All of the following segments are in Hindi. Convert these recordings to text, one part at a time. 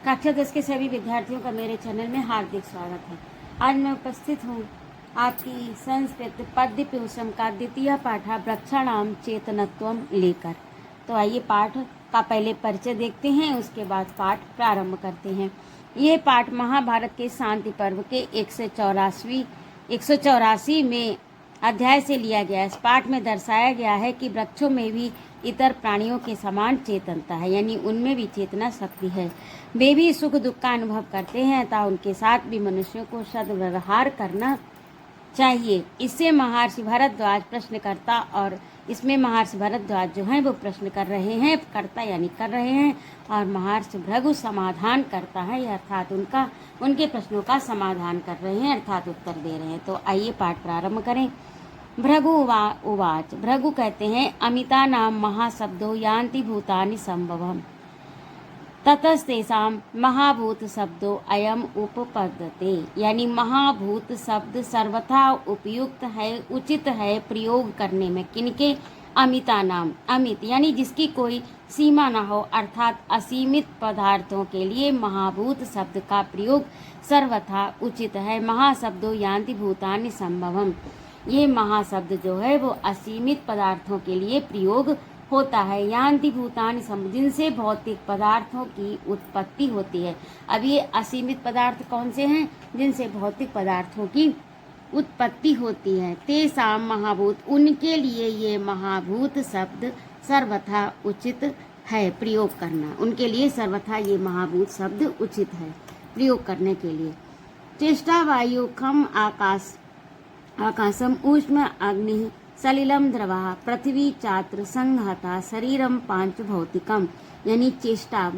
कक्षा 10 के सभी विद्यार्थियों का मेरे चैनल में हार्दिक स्वागत है। आज मैं उपस्थित हूँ आपकी संस्कृत पद्य प्यूषम का द्वितीय पाठ वृक्षाणाम चेतनत्वम लेकर। तो आइए पाठ का पहले परिचय देखते हैं, उसके बाद पाठ प्रारंभ करते हैं। ये पाठ महाभारत के शांति पर्व के 184 में अध्याय से लिया गया है। इस पाठ में दर्शाया गया है कि वृक्षों में भी इतर प्राणियों के समान चेतनता है, यानी उनमें भी चेतना शक्ति है। वे भी सुख दुख का अनुभव करते हैं, अतः उनके साथ भी मनुष्यों को सद्व्यवहार करना चाहिए। इससे महर्षि भरद्वाज प्रश्नकर्ता और इसमें महर्षि भरद्वाज जो हैं वो प्रश्न कर रहे हैं, कर्ता यानी कर रहे हैं, और महर्षि भृगु समाधान करता है, अर्थात उनके प्रश्नों का समाधान कर रहे हैं, अर्थात उत्तर दे रहे हैं। तो आइए पाठ प्रारंभ करें। भृगु उवाच। भृगु कहते हैं, अमिता नाम महाशब्दो यान्ति भूतानि संभवम् ततस्तेषां महाभूत शब्दो अयम उपपद्यते। यानी महाभूत शब्द सर्वथा उपयुक्त है, उचित है प्रयोग करने में। किनके? अमिता नाम, अमित यानी जिसकी कोई सीमा न हो, अर्थात असीमित पदार्थों के लिए महाभूत शब्द का प्रयोग सर्वथा उचित है। महाशब्दो यान्ति भूतानि संभवम्, ये महाशब्द जो है वो असीमित पदार्थों के लिए प्रयोग होता है। यान्ति भूतानि संभवम्, जिनसे भौतिक पदार्थों की उत्पत्ति होती है। अब ये असीमित पदार्थ कौन से हैं? जिनसे भौतिक पदार्थों की उत्पत्ति होती है। तेषाम महाभूत, उनके लिए ये महाभूत शब्द सर्वथा उचित है प्रयोग करना। उनके लिए सर्वथा ये महाभूत शब्द उचित है प्रयोग करने के लिए। चेष्टा वायु खम आकाशम ऊष्म अग्नि सलिलम द्रवा पृथ्वी चात्र संघाता शरीरम पांच भौतिकम। यानी चेष्टा,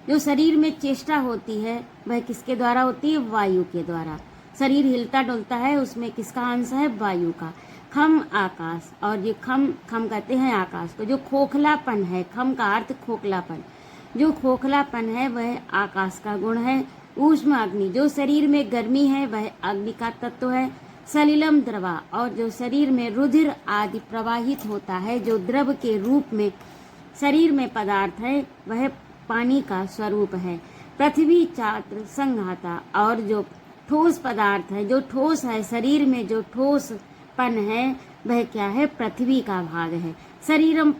जो शरीर में चेष्टा होती है वह किसके द्वारा होती है? वायु के द्वारा। शरीर हिलता डुलता है, उसमें किसका अंश है? वायु का। खम आकाश, और ये खम कहते हैं आकाश को। जो खोखलापन है, खम का अर्थ खोखलापन, जो खोखलापन है वह आकाश का गुण है। ऊष्म अग्नि, जो शरीर में गर्मी है वह अग्नि का तत्व है। सलिलम द्रवा, और जो शरीर में रुधिर आदि प्रवाहित होता है, जो द्रव के रूप में शरीर में पदार्थ है वह पानी का स्वरूप है। पृथ्वी चात्र संघाता, और जो ठोस पदार्थ है, जो ठोस है, शरीर में जो ठोसपन है वह क्या है? पृथ्वी का भाग है। शरीरम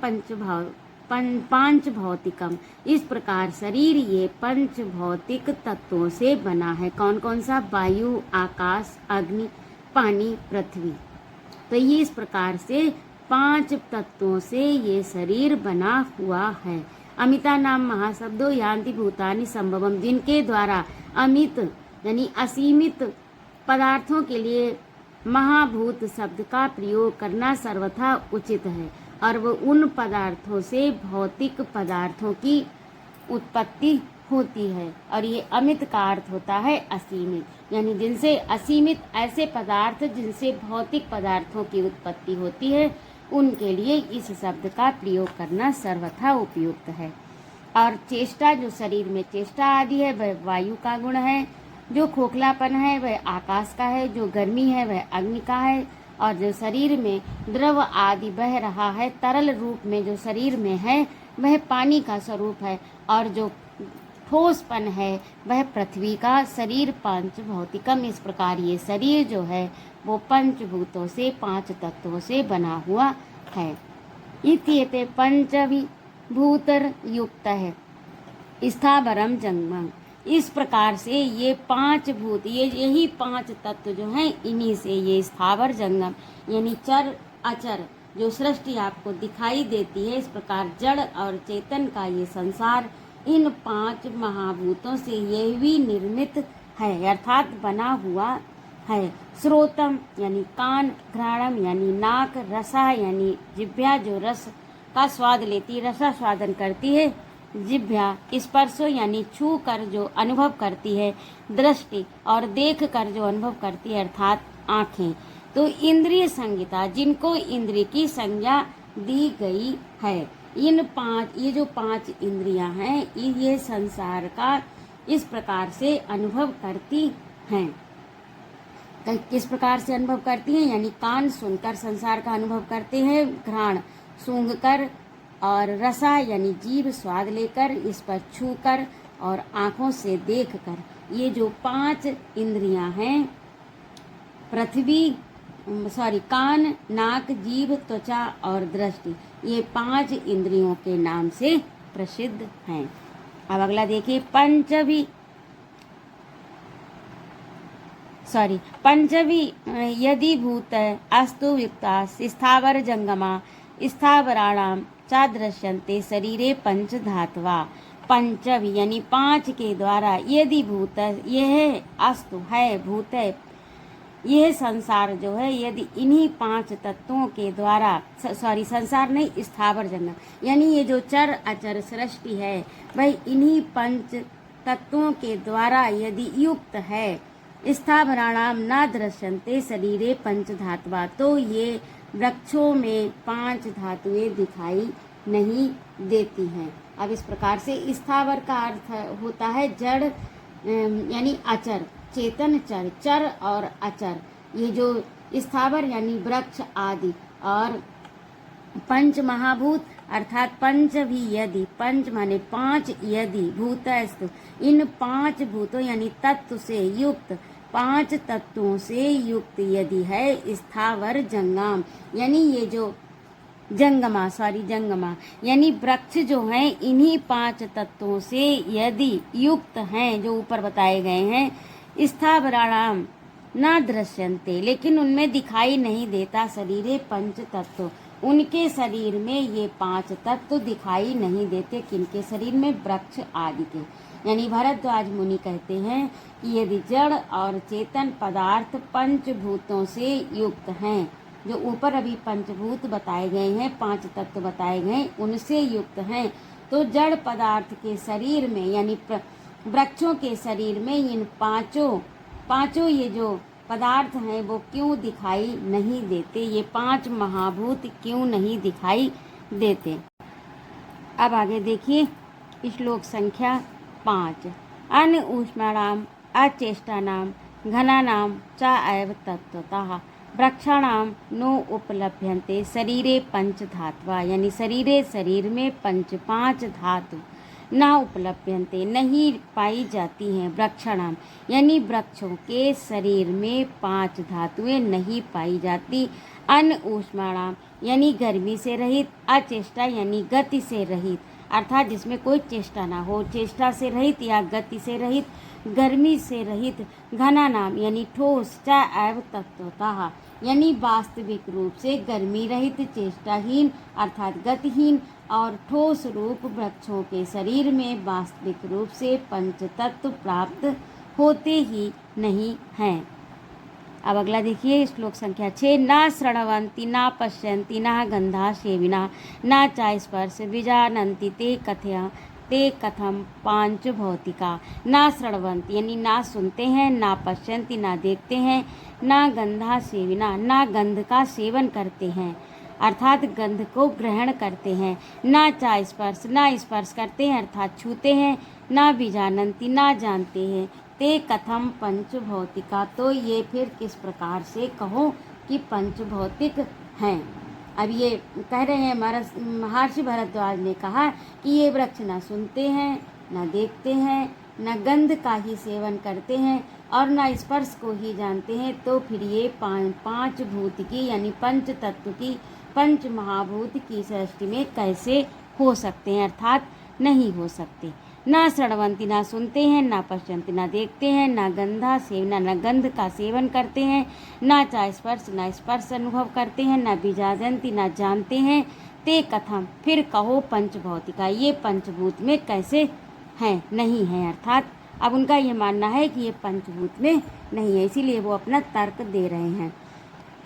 पांच भौतिकम, इस प्रकार शरीर ये पंच भौतिक तत्वों से बना है। कौन कौन सा? वायु, आकाश, अग्नि, पानी, पृथ्वी। तो ये इस प्रकार से पांच तत्वों से ये शरीर बना हुआ है। अमिता नाम महाशब्दो यान्ति भूतानि संभवम्, जिनके द्वारा अमित यानी असीमित पदार्थों के लिए महाभूत शब्द का प्रयोग करना सर्वथा उचित है, और वो उन पदार्थों से भौतिक पदार्थों की उत्पत्ति होती है। और ये अमित का अर्थ होता है असीमित, यानी जिनसे असीमित ऐसे पदार्थ जिनसे भौतिक पदार्थों की उत्पत्ति होती है, उनके लिए इस शब्द का प्रयोग करना सर्वथा उपयुक्त है। और चेष्टा, जो शरीर में चेष्टा आदि है वह वायु का गुण है। जो खोखलापन है वह आकाश का है। जो गर्मी है वह अग्नि का है। और जो शरीर में द्रव आदि बह रहा है तरल रूप में जो शरीर में है वह पानी का स्वरूप है। और जो ठोसपन है वह पृथ्वी का। शरीर पंच भौतिकम, इस प्रकार ये शरीर जो है वो पंचभूतों से, पांच तत्वों से बना हुआ है। इत्येते पंचविभूतर युक्त है स्थावरम जंगमम, इस प्रकार से ये पांच भूत, यही पांच तत्व जो हैं, इन्हीं से ये स्थावर जंगम यानी चर अचर जो सृष्टि आपको दिखाई देती है, इस प्रकार जड़ और चेतन का ये संसार इन पांच महाभूतों से यह भी निर्मित है, अर्थात बना हुआ है। श्रोतम यानी कान, घ्राणम यानी नाक, रसा यानी जिह्वा जो रस का स्वाद लेती, रसा स्वादन करती है जिह्वा, स्पर्शो यानी छू कर जो अनुभव करती है, दृष्टि और देख कर जो अनुभव करती है अर्थात आँखें। तो इंद्रिय संहिता, जिनको इंद्रिय की संज्ञा दी गई है। इन पांच, ये जो पांच इंद्रियां हैं ये संसार का इस प्रकार से अनुभव करती हैं। किस प्रकार से अनुभव करती हैं? यानी कान सुनकर संसार का अनुभव करते हैं, घ्राण सूंघकर, और रसा यानी जीभ स्वाद लेकर, इस पर छूकर, और आँखों से देखकर। ये जो 5 इंद्रियां हैं, कान, नाक, जीभ, त्वचा और दृष्टि, ये 5 इंद्रियों के नाम से प्रसिद्ध हैं। अब अगला देखिए, पंचवी यदि भूत अस्तु युक्ता स्थावर जंगमा स्थावराणाम चा दृश्यन्ते शरीरे पंच धातवा। पंचवी यानी 5 के द्वारा, यदि भूत यह अस्तु है, भूत है, यह संसार जो है, यदि इन्हीं 5 तत्वों के द्वारा, संसार नहीं, स्थावर जंगम यानी ये जो चर अचर सृष्टि है, वह इन्हीं 5 तत्वों के द्वारा यदि युक्त है, स्थावराणाम न दृश्यन्ते शरीरे पंच धातवा, तो ये वृक्षों में 5 धातुएं दिखाई नहीं देती हैं। अब इस प्रकार से स्थावर का अर्थ होता है जड़ यानी अचर, चेतन चर, चर और अचर, ये जो स्थावर यानी वृक्ष आदि, और पंच महाभूत अर्थात पंच भी यदि, पंच माने 5, यदि भूतस्तु, इन 5 भूतों यानी तत्व से युक्त, 5 तत्वों से युक्त यदि है, स्थावर जंगम यानी ये जो जंगमा यानी वृक्ष जो हैं, इन्हीं 5 तत्वों से यदि युक्त हैं, जो ऊपर बताए गए हैं, स्थावराणाम न दृश्यन्ते, लेकिन उनमें दिखाई नहीं देता, शरीरे पंच तत्व, उनके शरीर में ये 5 तत्व दिखाई नहीं देते। किनके शरीर में? वृक्ष आदि के। यानी भरद्वाज मुनि कहते हैं कि यदि जड़ और चेतन पदार्थ पंचभूतों से युक्त हैं, जो ऊपर अभी पंचभूत बताए गए हैं, 5 तत्व बताए गए, उनसे युक्त हैं, तो जड़ पदार्थ के शरीर में यानी वृक्षों के शरीर में इन पांचों ये जो पदार्थ हैं वो क्यों दिखाई नहीं देते, ये 5 महाभूत क्यों नहीं दिखाई देते। अब आगे देखिए श्लोक संख्या 5। अन्न ऊष्माणाम अचेष्टानाम घनानाम च एव तत्वतः वृक्षाणाम नो उपलभ्यन्ते शरीरे पंच धात्वा, यानी शरीर में 5 धातु ना उपलभ्यन्ते नहीं पाई जाती हैं। वृक्षाणाम यानी वृक्षों के शरीर में 5 धातुएं नहीं पाई जाती। अन्न ऊष्माणाम यानी गर्मी से रहित, अचेष्टा यानी गति से रहित, अर्थात जिसमें कोई चेष्टा ना हो, चेष्टा से रहित या गति से रहित, गर्मी से रहित। घना नाम यानी ठोस, च एव तत्वतः यानी वास्तविक रूप से गर्मी रहित, चेष्टाहीन अर्थात गतिहीन और ठोस रूप वृक्षों के शरीर में वास्तविक रूप से पंच तत्व प्राप्त होते ही नहीं हैं। अब अगला देखिए श्लोक संख्या 6। न शृण्वन्ति न पश्यन्ति न गंधा सेविना न च स्पर्श विजानन्ति ते कथम पांच भौतिका। न शृण्वन्ति यानी ना सुनते हैं, ना पश्यन्ति ना देखते हैं, ना गंधा सेविना ना गंध का सेवन करते हैं अर्थात गंध को ग्रहण करते हैं, ना च स्पर्श ना स्पर्श करते हैं अर्थात छूते हैं, ना विजानन्ति ना जानते हैं, ते कथम पंच भौतिका, तो ये फिर किस प्रकार से कहो कि पंच भौतिक हैं। अब ये कह रहे हैं महर्षि भरद्वाज ने कहा कि ये वृक्ष ना सुनते हैं, ना देखते हैं, ना गंध का ही सेवन करते हैं और ना स्पर्श को ही जानते हैं, तो फिर ये 5 भूत की यानी पंच तत्व की, पंच महाभूत की सृष्टि में कैसे हो सकते हैं, अर्थात नहीं हो सकते। ना शृण्वन्ति ना सुनते हैं, ना पश्यन्ति ना देखते हैं, ना गंधा सेवना ना गंध का सेवन करते हैं, ना च स्पर्श ना स्पर्श अनुभव करते हैं, ना विजानन्ति ना जानते हैं, ते कथम फिर कहो पंचभौतिका, ये पंचभूत में कैसे हैं, नहीं हैं, अर्थात अब उनका ये मानना है कि ये पंचभूत में नहीं है, इसीलिए वो अपना तर्क दे रहे हैं।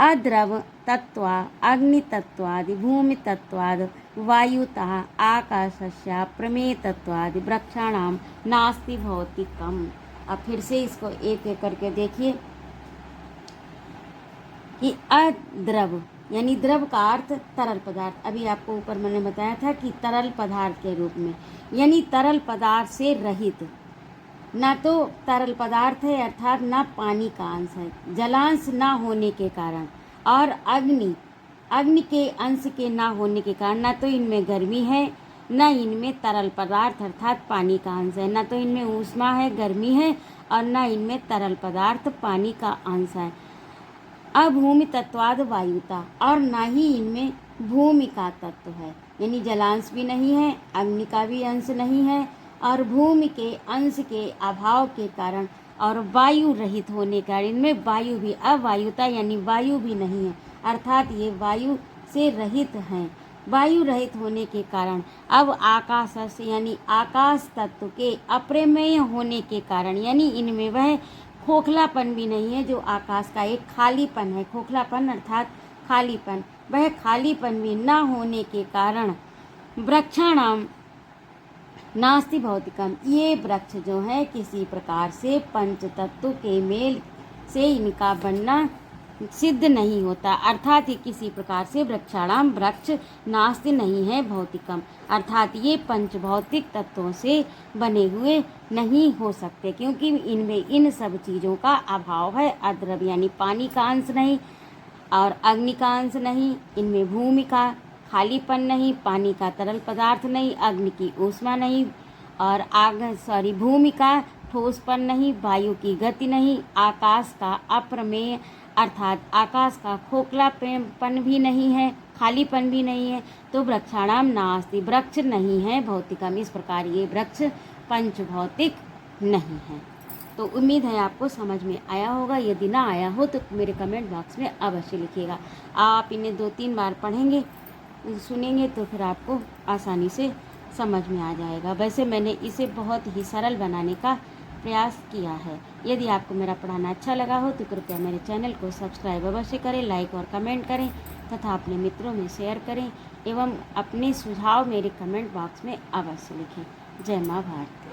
अद्रव तत्वा अग्नि तत्वादि भूमि तत्वाद वायुतः आकाशस्य प्रमेय तत्वादि वृक्षाणाम नास्ति भौतिकम। अब फिर से इसको एक एक करके देखिए कि अद्रव यानी द्रव का अर्थ तरल पदार्थ, अभी आपको ऊपर मैंने बताया था कि तरल पदार्थ के रूप में, यानी तरल पदार्थ से रहित, ना तो तरल पदार्थ है अर्थात ना पानी का अंश है, जलांश ना होने के कारण, और अग्नि के अंश के ना होने के कारण ना तो इनमें गर्मी है न इनमें तरल पदार्थ अर्थात पानी का अंश है, न तो इनमें ऊष्मा है, गर्मी है, और न इनमें तरल पदार्थ पानी का अंश है। अभूमि तत्वाद वायुता, और न ही इनमें भूमि का तत्व है, यानी जलांश भी नहीं है, अग्नि का भी अंश नहीं है, और भूमि के अंश के अभाव के कारण और वायु रहित होने के कारण इनमें वायु भी अवायुता यानी वायु भी नहीं है, अर्थात ये वायु से रहित हैं। वायु रहित होने के कारण अब आकाश यानी आकाश तत्व के अप्रमेय होने के कारण यानी इनमें वह खोखलापन भी नहीं है जो आकाश का एक खालीपन है। खोखलापन अर्थात खालीपन, वह खालीपन भी न होने के कारण वृक्षाणाम नास्ति भौतिकम, ये वृक्ष जो है किसी प्रकार से पंच तत्व के मेल से इनका बनना सिद्ध नहीं होता, अर्थात ये किसी प्रकार से वृक्षाणाम वृक्ष नास्ति नहीं है भौतिकम, अर्थात ये पंच भौतिक तत्वों से बने हुए नहीं हो सकते, क्योंकि इनमें इन सब चीज़ों का अभाव है। अद्रव यानी पानी का अंश नहीं और अग्नि का अंश नहीं, इनमें भूमि का खालीपन नहीं, पानी का तरल पदार्थ नहीं, अग्नि की ऊष्मा नहीं, और भूमि का ठोसपन नहीं, वायु की गति नहीं, आकाश का अप्रमेय अर्थात आकाश का खोखलापन भी नहीं है, खालीपन भी नहीं है, तो वृक्षाणाम नास्ति, वृक्ष नहीं है भौतिकम, इस प्रकार ये वृक्ष पंच भौतिक नहीं है। तो उम्मीद है आपको समझ में आया होगा। यदि ना आया हो तो मेरे कमेंट बॉक्स में अवश्य लिखिएगा। आप इन्हें 2-3 बार पढ़ेंगे, सुनेंगे तो फिर आपको आसानी से समझ में आ जाएगा। वैसे मैंने इसे बहुत ही सरल बनाने का प्रयास किया है। यदि आपको मेरा पढ़ाना अच्छा लगा हो तो कृपया मेरे चैनल को सब्सक्राइब अवश्य करें, लाइक और कमेंट करें तथा अपने मित्रों में शेयर करें एवं अपने सुझाव मेरे कमेंट बॉक्स में अवश्य लिखें। जय माँ भारत।